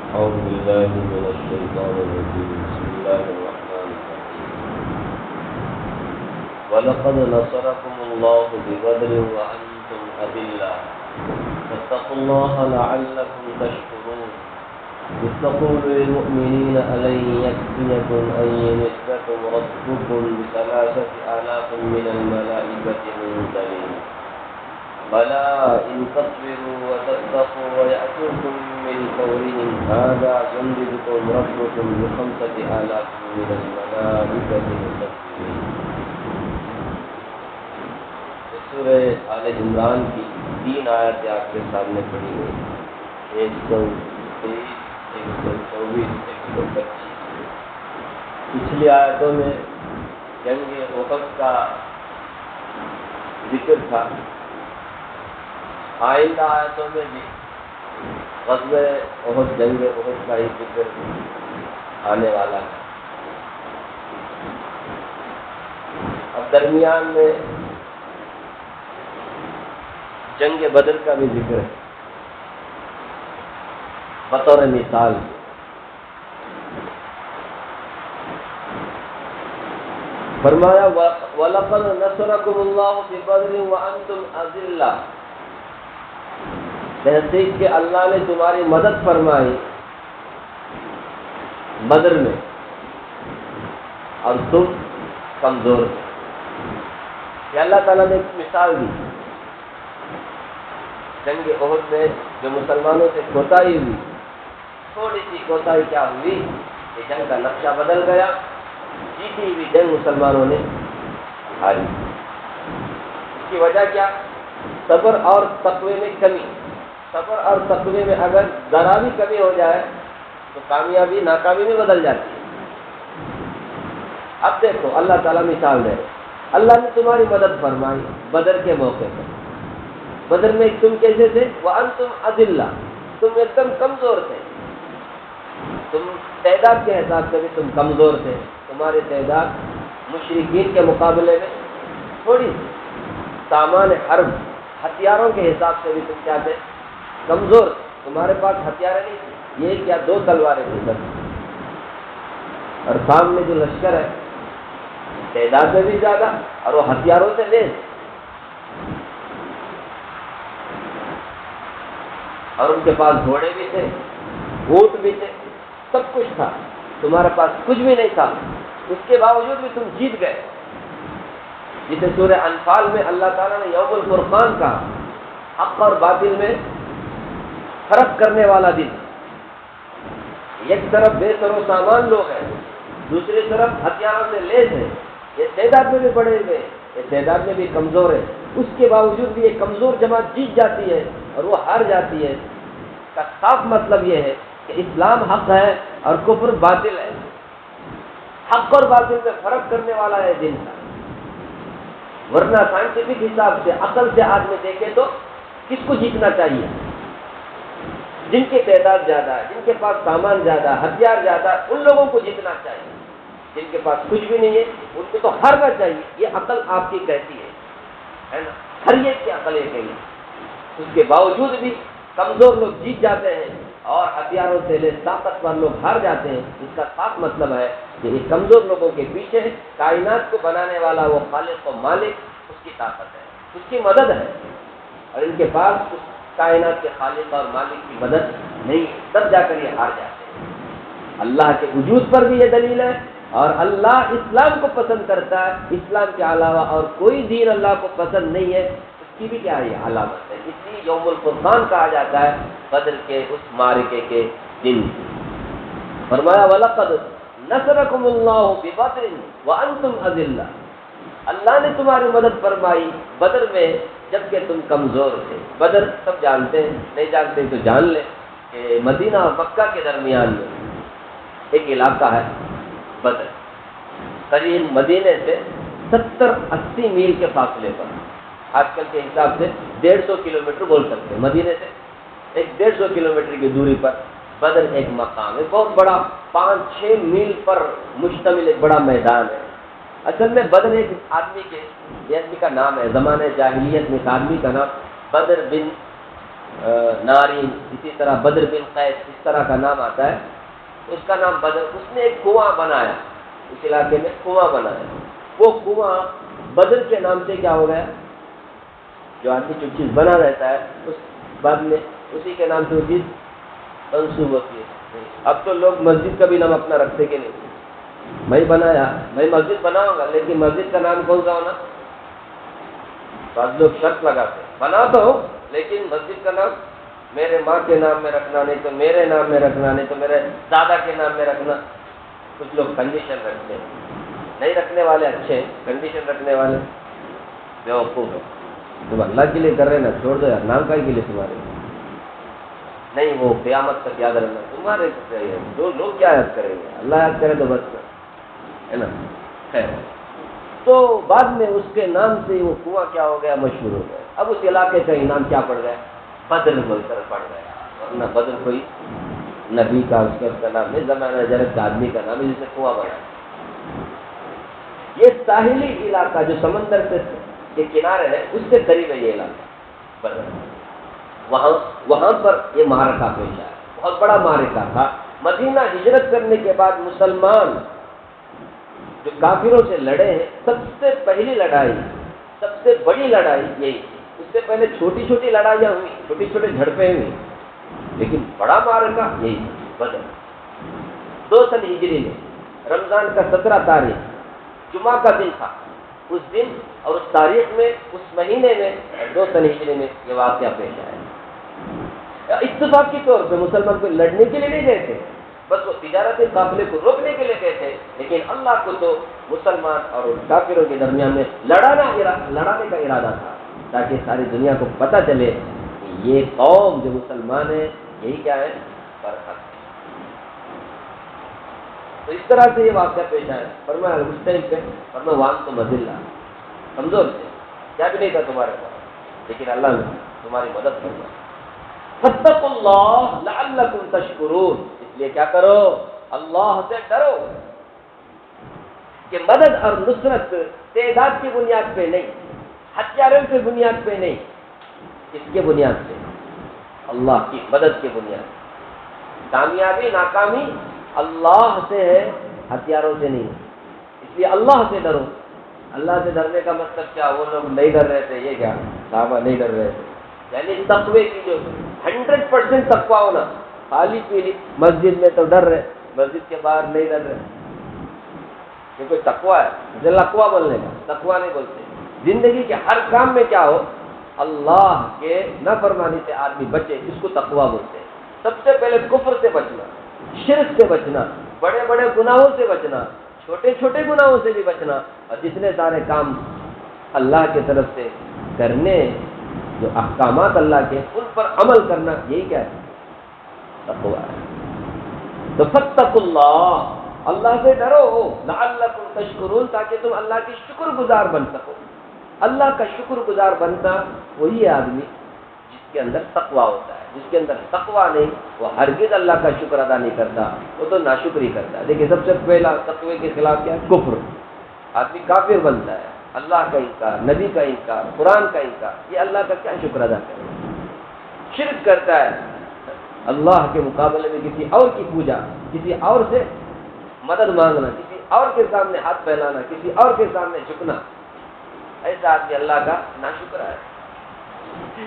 أعوذ بالله من الشيطان الرجيم بسم الله الرحمن الرحيم ولقد نصركم الله ببدر وأنتم أذلة فاتقوا الله لعلكم تشكرون إذ تقول للمؤمنين ألن يكفيكم أن يمدكم ربكم ب3,000 من الملائكة منزلين بلى إن تصبروا وتتقوا ويأتوكم من فورهم هذا يمددكم ربكم ب5,000 من الملائكة مسبحين۔ سورہ آل عمران کی 3 آیتیں آپ کے سامنے پڑھی ہوئی، 123، 124، 125۔ پچھلی آیتوں میں جنگ احد کا ذکر تھا، آئندہ آیتوں میں بھی غزوہ احد، جنگ احد کا ہی ذکر آنے والا ہے۔ اب درمیان میں جنگ بدر کا بھی ذکر ہے بطور مثال۔ فرمایا وَلَقَدْ نَصَرَكُمُ اللَّهُ بِبَدْرٍ وَأَنْتُمْ أَذِلَّةٌ، تحقیق کہ اللہ نے تمہاری مدد فرمائی بدر میں اور تم کمزور تھے۔ یہ اللہ تعالیٰ نے ایک مثال دی۔ جنگ احد میں جو مسلمانوں سے کوتاہی ہوئی، تھوڑی سی کوتاہی کیا ہوئی کہ جنگ کا نقشہ بدل گیا، جیتی ہوئی جنگ مسلمانوں نے ہاری۔ اس کی وجہ کیا؟ صبر اور تقوی میں کمی۔ صبر اور تقوی میں اگر ذرا بھی کمی ہو جائے تو کامیابی ناکامی میں بدل جاتی ہے۔ اب دیکھو اللہ تعالیٰ مثال دے، اللہ نے تمہاری مدد فرمائی بدر کے موقع پر۔ بدر میں تم کیسے تھے؟ وَأَنْتُمْ أَذِلَّةٌ، تم ایک دم کمزور تھے، تم تعداد کے حساب سے بھی تم کمزور تھے، تمہاری تعداد مشرکین کے مقابلے میں تھوڑی، سامان حرب ہتھیاروں کے حساب سے بھی تم کیا تھے؟ کمزور، تمہارے پاس ہتھیار نہیں تھے، یہ کیا 2 تلواریں تھیں بس، اور سامنے جو لشکر ہے تعداد میں بھی زیادہ اور وہ ہتھیاروں سے لیس، اور ان کے پاس گھوڑے بھی تھے، اونٹ بھی تھے، سب کچھ تھا، تمہارے پاس کچھ بھی نہیں تھا، اس کے باوجود بھی تم جیت گئے۔ جسے سورہ انفال میں اللہ تعالیٰ نے یوم الفرقان کا حق اور باطل میں فرق کرنے والا دن، ایک طرف بے سر و سامان لوگ ہیں، دوسری طرف ہتھیاروں سے لیس ہیں، یہ تعداد میں بھی بڑے ہوئے، یہ تعداد میں بھی کمزور ہے، اس کے باوجود بھی یہ کمزور جماعت جیت جاتی ہے اور وہ ہار جاتی ہے۔ اس کا صاف مطلب یہ ہے کہ اسلام حق ہے اور کفر باطل ہے، حق اور باطل میں فرق کرنے والا ہے دن کا۔ ورنہ سائنٹیفک حساب سے، عقل سے آدمی دیکھے تو کس کو جیتنا چاہیے؟ جن کی تعداد زیادہ ہے، جن کے پاس سامان زیادہ، ہتھیار زیادہ، ان لوگوں کو جیتنا چاہیے۔ جن کے پاس کچھ بھی نہیں ہے ان کو تو ہارنا چاہیے، یہ عقل آپ کی کہتی ہے نا، ہر ایک کی عقل یہ کہی۔ اس کے باوجود بھی کمزور لوگ جیت جاتے ہیں اور ہتھیاروں سے لے طاقتور لوگ ہار جاتے ہیں۔ اس کا صاف مطلب ہے کہ یہ کمزور لوگوں کے پیچھے کائنات کو بنانے والا وہ خالق و مالک، اس کی طاقت ہے، اس کی مدد ہے، اور ان کے پاس اس کائنات کے خالق اور مالک کی مدد نہیں، تب جا کر یہ ہار جاتے ہیں۔ اللہ کے وجود پر بھی یہ دلیل ہے، اور اللہ اسلام کو پسند کرتا ہے، اسلام کے علاوہ اور کوئی دین اللہ کو پسند نہیں ہے، اس کی بھی کیا ہے یہ علامت ہے۔ اس لیے یوم الفرقان کہا جاتا ہے بدر کے اس معرکے کے دن۔ فرمایا وَلَقَدْ نَصَرَكُمُ اللَّهُ بِبَدْرٍ وَأَنْتُمْ أَذِلَّةٌ، اللہ نے تمہاری مدد فرمائی بدر میں جبکہ تم کمزور تھے۔ بدر سب جانتے ہیں، نہیں جانتے تو جان لیں کہ مدینہ اور مکہ کے درمیان میں ایک علاقہ ہے بدر، قریب مدینے سے 70-80 میل کے فاصلے پر، آج کل کے حساب سے 150 کلومیٹر بول سکتے ہیں، مدینے سے ایک 150 کلومیٹر کی دوری پر بدر ایک مقام ہے، بہت بڑا، 5-6 میل پر مشتمل ایک بڑا میدان ہے۔ اصل میں بدر ایک آدمی کا نام ہے، زمانے جاہلیت میں ایک آدمی کا نام بدر بن نارین، اسی طرح بدر بن قیس، اس طرح کا نام آتا ہے. اس کا نام بدر. اس نے ایک کنواں بنایا، اس علاقے میں کنواں بنایا. وہ کنواں بدر کے نام سے کیا ہو گیا؟ جو آدمی جو چیز بنا رہتا ہے اس بعد میں اسی کے نام سے وہ چیز منسوب ہوتی ہے. اب تو لوگ مسجد کا بھی نام اپنا رکھتے کہ نہیں. میں بنایا، میں مسجد بناؤں گا، لیکن مسجد کا نام کون سا ہونا؟ بعض لوگ شرط لگاتے ہیں، بنا تو ہو لیکن مسجد کا نام میرے ماں کے نام میں رکھنا، نہیں تو میرے نام میں رکھنا، نہیں تو میرے دادا کے نام میں رکھنا. کچھ لوگ کنڈیشن رکھتے ہیں. نہیں رکھنے والے اچھے ہیں، کنڈیشن رکھنے والے بیوقوف ہیں. تم اللہ کے لیے کر رہے نا، چھوڑ دو یار، نام کائی کے لیے تمہارے نہیں. وہ قیامت تک یاد رکھنا تمہارے جو لوگ کیا یاد کریں گے، اللہ یاد کرے تو بس ہے نا. خیر، تو بعد میں اس کے نام سے وہ کنواں کیا ہو گیا؟ مشہور ہو گیا. اب اس علاقے کا انعام کیا پڑ گیا؟ بدر بول کر پڑ گیا. ورنہ بدر کوئی نبی کا اس کا نام نہیں، زمانہ جرت کا آدمی کا نام ہے جس نے کنواں بنایا. یہ ساحلی علاقہ جو سمندر کے کنارے ہے اس سے قریب ہے یہ علاقہ بدر. وہاں پر یہ معرکہ پیش آیا، بہت بڑا معرکہ تھا. مدینہ ہجرت کرنے کے بعد مسلمان جو کافروں سے لڑے ہیں، سب سے پہلی لڑائی، سب سے بڑی لڑائی یہی. اس سے پہلے چھوٹی چھوٹی لڑائیاں ہوئی، چھوٹی چھوٹی جھڑپیں ہوئی، لیکن بڑا معرکہ یہی بدر. 2 سن ہجری میں رمضان کا 17 تاریخ جمعہ کا دن تھا. اس دن اور اس تاریخ میں، اس مہینے میں 2 سن ہجری میں یہ واقعہ پیش آیا. اتفاقی طور پہ مسلمان کو لڑنے کے لیے نہیں گئے تھے، بس وہ تجارتی قافلے کو روکنے کے لیے گئے تھے. لیکن اللہ کو تو مسلمان اور کافروں کے درمیان میں لڑانے کا ارادہ تھا، تاکہ ساری دنیا کو پتہ چلے کہ یہ قوم جو مسلمان ہے یہی کیا ہے؟ برکت. تو اس طرح سے یہ واقعہ پیش آیا. فرمایا اس ٹائم پہ فرمایا وان تو مذلہ، کمزور تھے، کیا بھی نہیں تھا تمہارے پاس، لیکن اللہ نے تمہاری مدد فرمائی. فاتقوا اللہ لعلکم تشکرون، اس لیے کیا کرو؟ اللہ سے ڈرو. کہ مدد اور نصرت تعداد کی بنیاد پہ نہیں، ہتھیاروں کی بنیاد پہ نہیں، اس کے بنیاد پہ اللہ کی مدد کی بنیاد. کامیابی ناکامی اللہ سے ہے، ہتھیاروں سے نہیں. اس لیے اللہ سے ڈرو. اللہ سے ڈرنے کا مطلب کیا؟ وہ لوگ نہیں ڈر رہے تھے، یہ کیا صحابہ نہیں ڈر رہے تھے. یعنی تقوی کی جو 100% تقوی ہونا. خالی پیلی مسجد میں تو ڈر رہے، مسجد کے باہر نہیں ڈر رہے. یہ کوئی تقوی ہے؟ لقوہ بولنے کا تقوی نہیں بولتے. زندگی کے ہر کام میں کیا ہو؟ اللہ کے نافرمانی سے آدمی بچے، اس کو تقوی بولتے ہیں. سب سے پہلے کفر سے بچنا، شرک سے بچنا، بڑے بڑے گناہوں سے بچنا، چھوٹے چھوٹے گناہوں سے بھی بچنا، اور جتنے سارے کام اللہ کی طرف سے کرنے، جو احکامات اللہ کے ان پر عمل کرنا، یہی کیا ہے؟ تقوی ہے. تو فاتقوا اللہ، اللہ سے ڈرو، لعلکم تشکرون، تاکہ تم اللہ کی شکر گزار بن سکو. اللہ کا شکر گزار بنتا وہی آدمی جس کے اندر تقوی ہوتا ہے. جس کے اندر تقوی نہیں، وہ ہرگز اللہ کا شکر ادا نہیں کرتا، وہ تو ناشکری کرتا ہے. لیکن سب سے پہلا تقوی کے خلاف کیا ہے؟ کفر. آدمی کافر بنتا ہے. اللہ کا انکار، نبی کا انکار، قرآن کا انکار، یہ اللہ کا کیا شکر ادا کرے؟ شرک کرتا ہے. اللہ کے مقابلے میں کسی اور کی پوجا، کسی اور سے مدد مانگنا، کسی اور کے سامنے ہاتھ پھیلانا، کسی اور کے سامنے جھکنا، ایسا آدمی اللہ کا ناشکر ہے.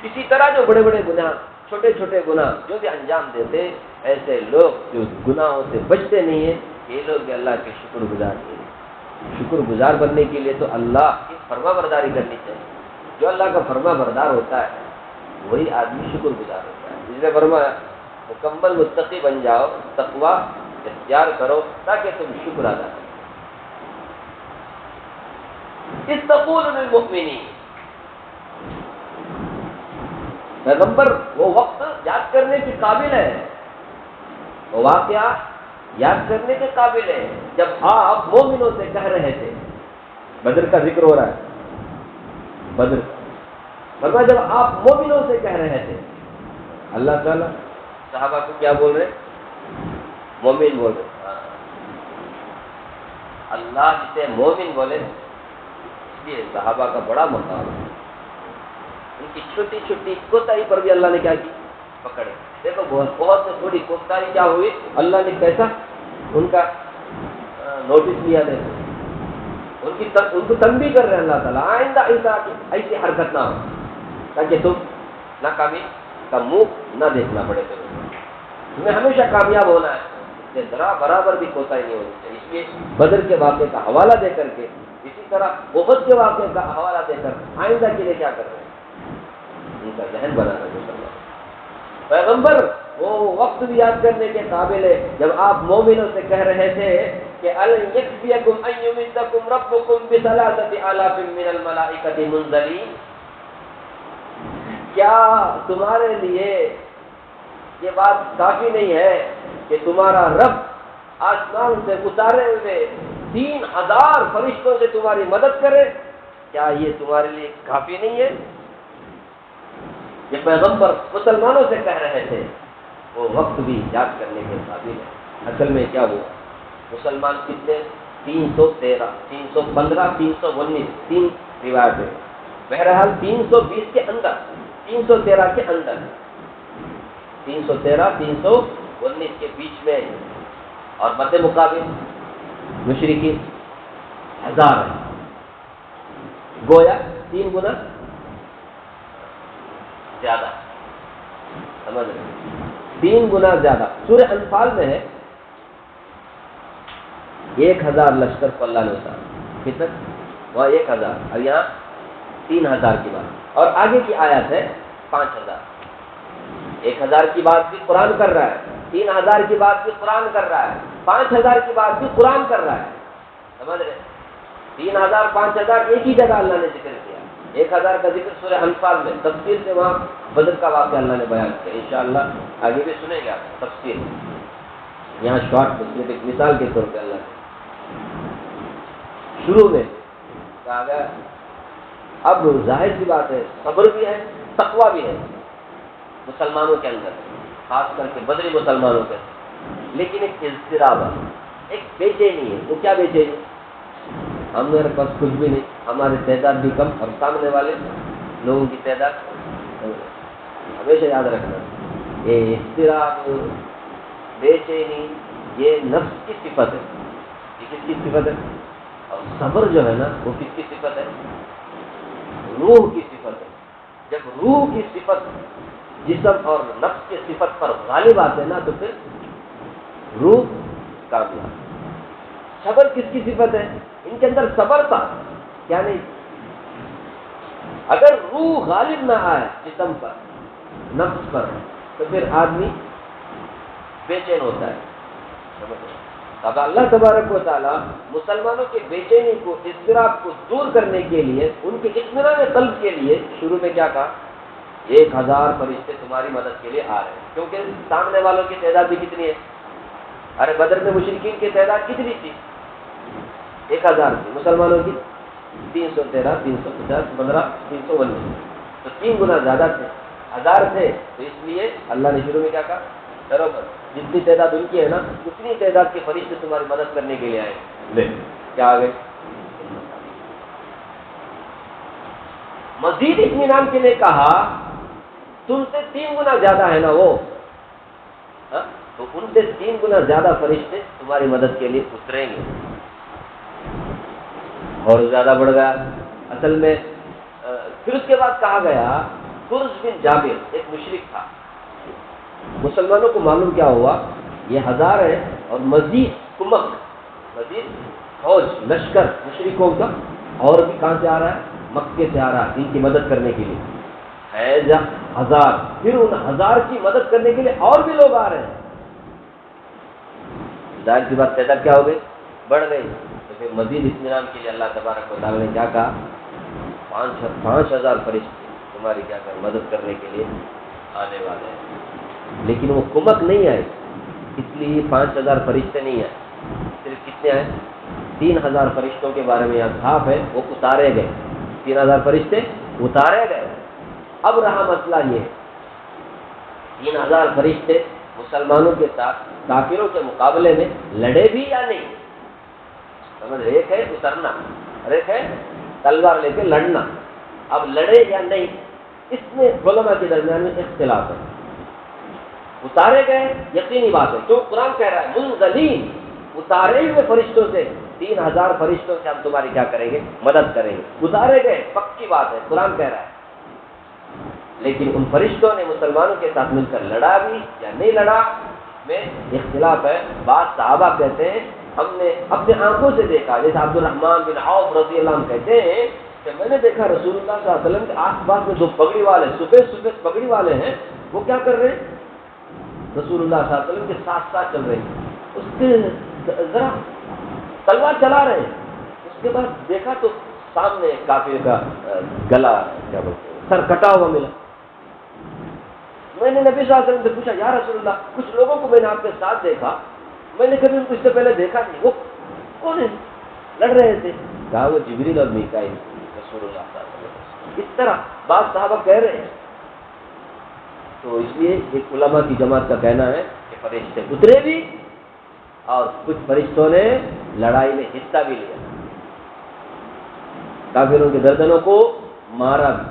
اسی طرح جو بڑے بڑے گناہ، چھوٹے چھوٹے گناہ جو بھی انجام دیتے، ایسے لوگ جو گناہوں سے بچتے نہیں ہیں، یہ لوگ بھی اللہ کے شکر گزار نہیں ہیں. شکر گزار بننے کے لیے تو اللہ کی فرما برداری کرنی چاہیے. جو اللہ کا فرما بردار ہوتا ہے وہی آدمی شکر گزار ہوتا ہے. جس نے فرمایا مکمل متقی بن جاؤ، تقوی اختیار کرو تاکہ تم شکر ادا کرو. استقول للمؤمنین، پیغمبر وہ وقت یاد کرنے کے قابل ہے، وہ واقعہ یاد کرنے کے قابل ہے جب آپ مومنوں سے کہہ رہے تھے. بدر کا ذکر ہو رہا ہے. بدر فرمایا جب آپ مومنوں سے کہہ رہے تھے. اللہ تعالیٰ صحابہ کو کیا بول رہے؟ مومن بول رہے. اللہ جسے مومن بولے، اس لیے صحابہ کا بڑا مقام ہے. ان کی چھوٹی چھوٹی کوتاہی پر بھی اللہ نے کیا کی؟ پکڑے. دیکھو بہت سے تھوڑی کوتاہی کیا ہوئی، اللہ نے کیسا ان کا نوٹس لیا. دیکھو ان کو تنبیہ کر رہے ہیں اللہ تعالیٰ، آئندہ ایسی حرکت نہ ہو تاکہ تم ناکامی کا منہ نہ دیکھنا پڑے. تمہیں ہمیشہ کامیاب ہونا ہے، اس لیے ذرا برابر بھی کوتاہی نہیں ہونی چاہیے. اس لیے بدر کے واقعے کا حوالہ دے کر کے، اسی طرح احد کے واقعے کا حوالہ دے کر آئندہ کے لیے کیا کر رہے ہیں، ان کا ذہن بنانا مسلمان. پیغمبر وہ وقت بھی یاد کرنے کے قابل ہے جب آپ مومنوں سے کہہ رہے تھے کہ أَلَنْ يَكْفِيَكُمْ أَنْ يُمِدَّكُمْ رَبُّكُمْ بِثَلَاثَةِ آلَافٍ مِّنَ الْمَلَائِكَةِ مُنزَلِينَ. کیا تمہارے لیے یہ بات کافی نہیں ہے کہ تمہارا رب آسمان سے اتارے ہوئے 3000 فرشتوں سے تمہاری مدد کرے؟ کیا یہ تمہارے لیے کافی نہیں ہے؟ یہ پیغمبر مسلمانوں سے کہہ رہے تھے. وہ وقت بھی یاد کرنے کے قابل ہے. اصل میں کیا ہوا، مسلمان کتنے؟ 313 315 319 تین روایتیں. بہرحال 320 کے اندر، 313 کے اندر، 313 319 کے بیچ میں. اور مد مقابل مشرکین 1000 ہے، گویا 3 گنا زیادہ. سمجھ رہے؟ 3 گنا زیادہ. سورہ انفال میں ہے 1000 لشکر کو اللہ نے اتارا. کتنا؟ وہ 1000، اور یہاں 3000 کی بات. اور آگے کی آیت ہے 5000. 1000 کی بات بھی قرآن کر رہا ہے، 3000 کی بات بھی قرآن کر رہا ہے، 5000 کی بات بھی قرآن کر رہا ہے. سمجھ رہے؟ 3000 5000 ایک ہی جگہ اللہ نے ذکر کیا. 1000 کا ذکر سورہ انفال میں تفصیل سے وہاں بدر کا واقعہ اللہ نے بیان کیا. انشاءاللہ آگے بھی سنیں گے آپ تفصیل. یہاں شارٹ میں ایک مثال کے طور پہ اللہ نے شروع میں کہا گیا. اب ظاہر سی بات ہے، صبر بھی ہے، تقویٰ بھی ہے مسلمانوں کے اندر، خاص کر کے بدری مسلمانوں کے. لیکن ایک اضطراب ہے، ایک بے چینی ہے. وہ کیا بے چینی؟ ہمارے پاس کچھ بھی نہیں، ہماری تعداد بھی کم اور سامنے والے لوگوں کی تعداد. ہمیشہ یاد رکھنا یہ اضطراب، بے چینی یہ نفس کی صفت ہے. یہ کس کی صفت ہے؟ اور صبر جو ہے نا وہ کس کی صفت ہے؟ روح کی صفت ہے. جب روح کی صفت جسم اور نفس کی صفت پر غالب آتے نا تو پھر روح کامیاب. صبر کس کی صفت ہے؟ ان کے اندر صبر تھا کیا نہیں؟ اگر روح غالب نہ آئے جسم پر، نفس پر، تو پھر آدمی بے چین ہوتا ہے. اب اللہ تبارک و تعالیٰ مسلمانوں کے بے چینی کو، اضطراب کو دور کرنے کے لیے، ان کے اطمینان قلب کے لیے شروع میں کیا کہا؟ 1000 فرشتے تمہاری مدد کے لیے آ رہے ہیں. کیونکہ سامنے والوں کی تعداد بھی کتنی ہے؟ ارے بدر میں مشرکین کی تعداد کتنی تھی؟ 1000 تھی. مسلمانوں کی 313 350 15 319، تو 3 گنا زیادہ تھے. 1000 تھے تو اس لیے اللہ نے شروع میں کیا کہا؟ ڈرو مت، جتنی تعداد ان کی ہے نا اتنی تعداد کے فرشتے تمہاری مدد کرنے کے لیے آئے. لے کیا آ گئے؟ مزید اطمینان کے لیے کہا تم سے 3 گنا زیادہ ہے نا وہ، تو ان سے 3 گنا زیادہ فرشتے تمہاری مدد کے لیے اتریں گے. اور زیادہ بڑھ گیا. اصل میں پھر اس کے بعد کہا گیا قرظ بن جابر ایک مشرک تھا. مسلمانوں کو معلوم کیا ہوا یہ 1000 ہے اور مزید کمک، مزید فوج لشکر مشرکوں کا اور بھی کہاں سے آ رہا ہے؟ مکے سے آ رہا ہے ان کی مدد کرنے کے لیے. ہے 1000، پھر ان 1000 کی مدد کرنے کے لیے اور بھی لوگ آ رہے ہیں. ظاہر سی بات تعداد کیا ہو گئی؟ بڑھ گئی. تو پھر مزید اطمینان کے لیے اللہ تبارک و تعالیٰ نے کیا کہا؟ 5000 فرشتے تمہاری کیا کر مدد کرنے کے لیے آنے والے ہیں. لیکن وہ کمک نہیں آئے، اس لیے 5000 فرشتے نہیں آئے. صرف کتنے آئے؟ 3000 فرشتوں کے بارے میں یہاں صاف ہے وہ اتارے گئے. 3000 فرشتے اتارے گئے. اب رہا مسئلہ یہ 3000 فرشتے مسلمانوں کے ساتھ کافروں کے مقابلے میں لڑے بھی یا نہیں؟ سمجھ رہے؟ ایک ہے اترنا اور ایک ہے تلوار لے کے لڑنا. اب لڑے یا نہیں اس میں علماء کے درمیان میں اختلاف ہے. اتارے گئے یقینی بات ہے، جو قرآن کہہ رہا ہے منزلین، اتارے ہوئے فرشتوں سے، 3000 فرشتوں سے ہم تمہاری کیا کریں گے؟ مدد کریں گے. اتارے گئے پکی بات ہے، قرآن کہہ رہا ہے. لیکن ان فرشتوں نے مسلمانوں کے ساتھ مل کر لڑا بھی یا نہیں لڑا میں اختلاف ہے. بعض صحابہ کہتے ہیں ہم نے اپنے آنکھوں سے دیکھا، جیسے عبد الرحمن بن عوف رضی اللہ عنہ کہتے ہیں کہ میں نے دیکھا رسول اللہ صلی اللہ علیہ وسلم کے آس پاس میں 2 پگڑی والے سفید سفید پگڑی والے ہیں، وہ کیا کر رہے ہیں؟ رسول اللہ صلی اللہ علیہ وسلم کے ساتھ ساتھ چل رہے ہیں، اس کے ذرا تلوار چلا رہے ہیں. اس کے بعد دیکھا تو سامنے کافر کا گلا کیا بولتے ہیں سر کٹا ہوا ملا. میں نے نبی صلی اللہ علیہ وسلم سے پوچھا یا رسول اللہ کچھ لوگوں کو میں نے آپ کے ساتھ دیکھا، میں نے کبھی ان کو اس سے پہلے دیکھا نہیں، وہ کون ہے؟ لڑ رہے تھے. کہا وہ جبریل اور میکائیل رسول اللہ صلی اللہ علیہ وسلم. اس طرح بعض صحابہ کہہ رہے ہیں. تو اس لیے ایک علماء کی جماعت کا کہنا ہے کہ فرشتے اترے بھی اور کچھ فرشتوں نے لڑائی میں حصہ بھی لیا، کافروں کے گردنوں کو مارا بھی.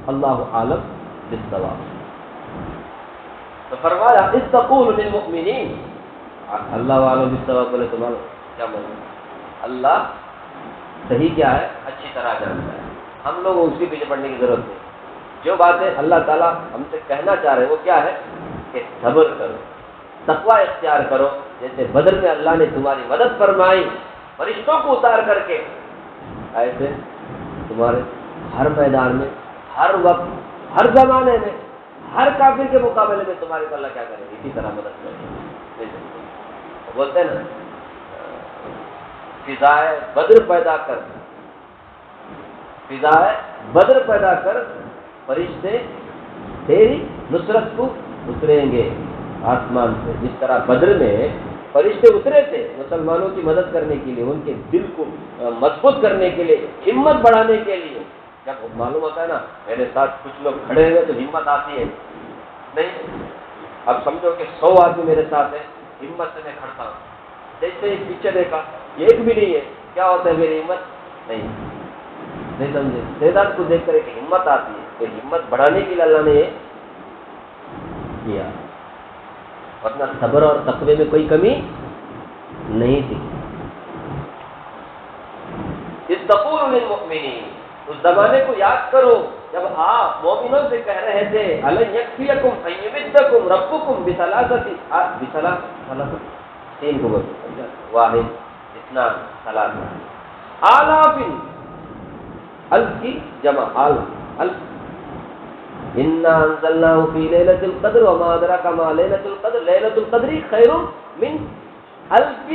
اللہ عالم بالصواب. تو فرمایا استقول للمؤمنین، اللہ عالم بالصواب بولے تمہارا کیا مطلب؟ اللہ صحیح کیا ہے اچھی طرح جانتا ہے، ہم لوگ اس کے پیچھے پڑنے کی ضرورت نہیں. جو باتیں اللہ تعالیٰ ہم سے کہنا چاہ رہے ہیں وہ کیا ہے کہ صبر کرو، تقوی اختیار کرو. جیسے بدر میں اللہ نے تمہاری مدد فرمائی فرشتوں کو اتار کر کے، ایسے تمہارے ہر میدان میں، ہر وقت، ہر زمانے میں، ہر کافر کے مقابلے میں تمہارے کو اللہ کیا کرے گی؟ اسی طرح مدد کرے گی. بولتے ہیں نا فضائے بدر پیدا کر، فضائے بدر پیدا کر، فرشتے تیری نصرت کو اتریں گے آسمان سے. جس طرح بدر میں فرشتے اترے تھے مسلمانوں کی مدد کرنے کے لیے، ان کے دل کو مضبوط کرنے کے لیے، ہمت بڑھانے کے لیے. جب معلوم ہوتا ہے نا میرے ساتھ کچھ لوگ کھڑے ہوئے تو ہمت آتی ہے. نہیں اب سمجھو کہ 100 آدمی میرے ساتھ ہے، ہمت سے میں کھڑتا ہوں. جیسے ہی پیچھے دیکھا ایک بھی نہیں ہے، کیا ہوتا ہے؟ میری ہمت نہیں سمجھے. تعداد کو دیکھ کر ایک ہمت آتی ہے، کہ ہمت بڑھانے کے لیے اللہ نے یہ کیا. ورنہ صبر اور تقوی میں کوئی کمی نہیں تھی. استقول للمؤمنین، اس زمانے کو یاد کرو جب آپ مومنوں سے کہہ رہے تھے الن یکفیکم ان یمدکم ربکم بثلاثۃ 3 کو بولتے واحد اتنا ثلاثہ آلاف، الف کی جمع الف. انا انزلناه في ليلة القدر وما ادراك ما ليلة القدر ليلة القدر خير من الف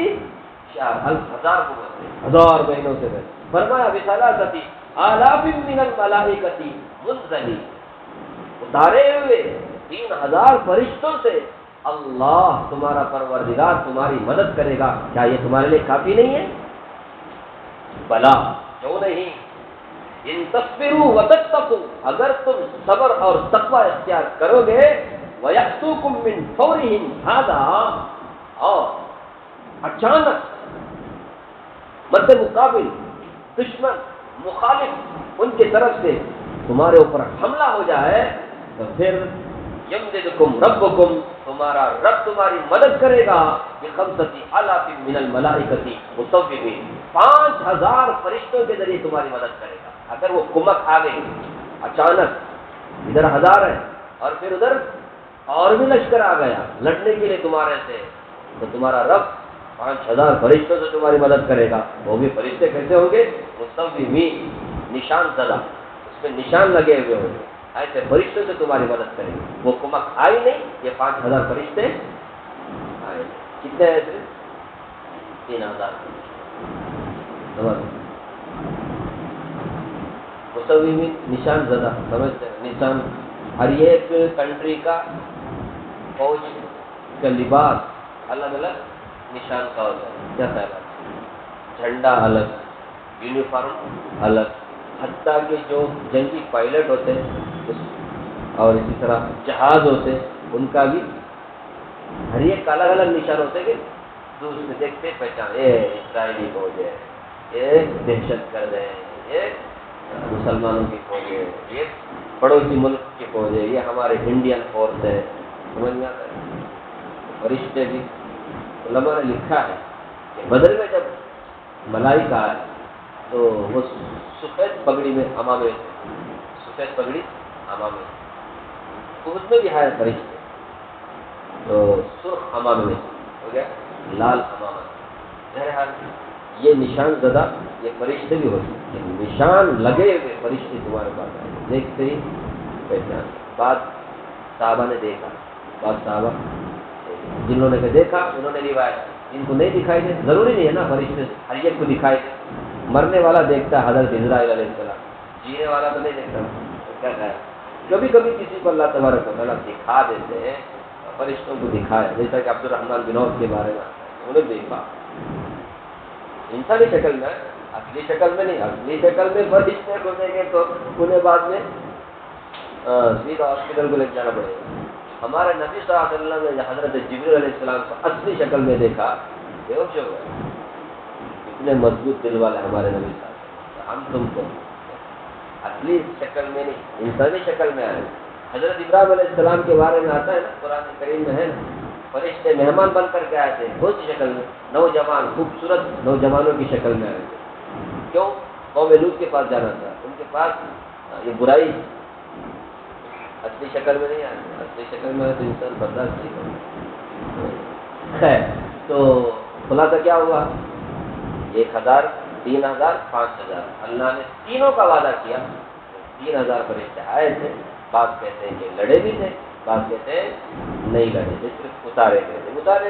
شهر. الف ہزار کو بولتے ہیں، 1000 مہینوں سے بہتر. فرمایا بثلاثۃ آلاف من الملائکۃ منزلین، اتارے ہوئے 3000 فرشتوں سے اللہ تمہارا پروردگار تمہاری مدد کرے گا. کیا یہ تمہارے لیے کافی نہیں ہے؟ بلا، کیوں نہیں. ان تصبروا وتتقوا، اگر تم صبر اور تقوی اختیار کرو گے، وَيَأْتُوكُم مِّن فَوْرِهِمْ هَٰذَا، اور اچانک مد مقابل دشمن مخالف ان کی طرف سے تمہارے اوپر حملہ ہو جائے تو پھر یمددکم ربکم، تمہارا رب تمہاری مدد کرے گا بخمسۃ آلاف من الملائکۃ مصوبین، 5000 فرشتوں کے ذریعے تمہاری مدد کرے گا. اگر وہ کمک آ گئی اچانک، ادھر 1000 ہے اور پھر ادھر اور بھی لشکر آ گیا لڑنے کے لیے تمہارے سے، تو تمہارا رب 5000 فرشتوں سے تمہاری مدد کرے گا. وہ بھی فرشتے کیسے ہوں گے؟ مصوبین، نشان زدہ، اس میں نشان لگے ہوئے ہوں گے. ایسے فرشتوں سے تمہاری مدد کریں گے. وہ کمک آئی نہیں، یہ 5000 فرشتے آئے. کتنے ایسے؟ 3000. مصوبین نشان زدہ، سمجھتے ہیں؟ نشان ہر ایک کنٹری کا فوج کا لباس الگ الگ نشان کا ہوتا ہے. کیا خیال؟ جھنڈا الگ، یونیفارم الگ، حتیٰ کہ جو جنگی پائلٹ ہوتے ہیں اور اسی طرح جہاز ہوتے ہیں ان کا بھی ہر ایک الگ الگ نشان ہوتے ہیں کہ دور سے دیکھتے پہچان، یہ اسرائیلی فوج ہے، یہ دہشت گرد ہے، یہ مسلمانوں کی فوج ہے، یہ پڑوسی ملک کی فوج ہے، یہ ہمارے انڈین فورس ہے، سمجھ میں آتا ہے؟ فرشتے بھی علماء نے لکھا ہے کہ بدر میں جب ملائکہ آئے تو وہ سفید پگڑی میں امامے، سفید پگڑی امامے، اس میں بھی ہے فرشتے، تو سرخ امامے ہو گیا لال امامہ۔ بہرحال یہ نشان زدہ یہ فرشتے بھی ہو سکتے ہیں، نشان لگے ہوئے فرشتے تمہارے پاس آئے، دیکھتے ہی پہچان۔ بعد صحابہ نے دیکھا، بعد صحابہ جنہوں نے دیکھا انہوں نے روایت، جن کو نہیں دکھائی دے ضروری نہیں ہے نا فرشتے ہر ایک کو دکھائی دے، مرنے والا دیکھتا ہے حضرت اسرائیل علیہ السلام، جینے والا تو نہیں دیکھتا، کیا ہے کبھی کبھی کسی کو اللہ تبارک و تعالیٰ دکھا دیتے ہیں، فرشتوں کو دکھایا، جیسا کہ عبد الرحمن بن عوف کے بارے میں انہوں نے دیکھا انسانی شکل میں، اصلی شکل میں نہیں، اصلی شکل میں فرشتے کو دیکھیں تو انہیں بعد میں سیدھا ہاسپٹل کو لے جانا پڑے گا۔ ہمارے نبی صلی اللہ علیہ وسلم نے حضرت جبریل علیہ السلام کو اصلی شکل میں دیکھا، بے ہوش ہو گئے، اتنے مضبوط دل والے ہمارے نبی صلی اللہ علیہ وسلم، ہم تم کو اصلی شکل میں نہیں انسانی شکل میں آئے۔ حضرت ابراہیم علیہ السلام کے بارے میں آتا ہے نا قرآن کریم میں ہے نا، فرشتے مہمان بن کر کے آئے تھے، بہت سی شکل میں، نوجوان خوبصورت نوجوانوں کی شکل میں آئے تھے۔ کیوں؟ قوم لوط کے پاس جانا تھا، ان کے پاس یہ برائی اصلی شکل میں نہیں آئی، اصلی شکل میں تو انسان برداشت نہیں کرتا۔ خیر، تو خلاصہ کیا ہوا؟ 1000 3000 5000 اللہ نے تینوں کا وعدہ کیا، 3000 فرشتے آئے تھے، بعض کہتے ہیں کہ لڑے بھی تھے، بعض کہتے ہیں نہیں لڑے تھے، صرف اتارے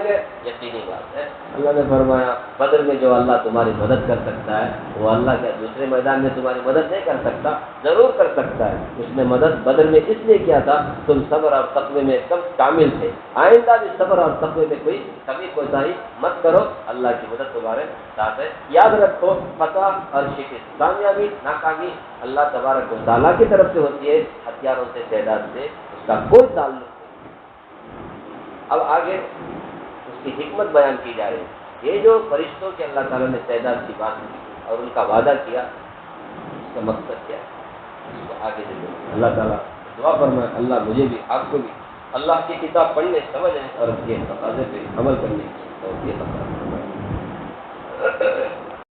گئے، یقینی بات ہے۔ اللہ نے فرمایا بدر میں جو اللہ تمہاری مدد کر سکتا ہے وہ اللہ کیا دوسرے میدان میں تمہاری مدد نہیں کر سکتا؟ ضرور کر سکتا ہے۔ اس نے مدد بدر میں اس لیے کیا تھا تم صبر اور تقوی میں ایک دم کامل تھے، آئندہ بھی صبر اور تقوی میں کوئی کمی کوتاہی مت کرو، اللہ کی مدد تمہارے ساتھ ہے۔ یاد رکھو فتح اور شکست، کامیابی ناکامی اللہ تبارک و تعالیٰ کی طرف سے ہوتی ہے، ہتھیاروں سے تعداد سے اس کا کوئی تعلق نہیں۔ اب آگے اس کی حکمت بیان کی جا رہی ہے، یہ جو فرشتوں کے اللہ تعالیٰ نے تعداد کی بات کی اور ان کا وعدہ کیا، اس کا مقصد کیا ہے اس کو آگے دیکھیں۔ اللہ تعالیٰ دعا فرمائے اللہ مجھے بھی آپ کو بھی اللہ کی کتاب پڑھنے سمجھنے اور اس کے تقاضے پہ عمل کرنے کی توفیق عطا فرمائے۔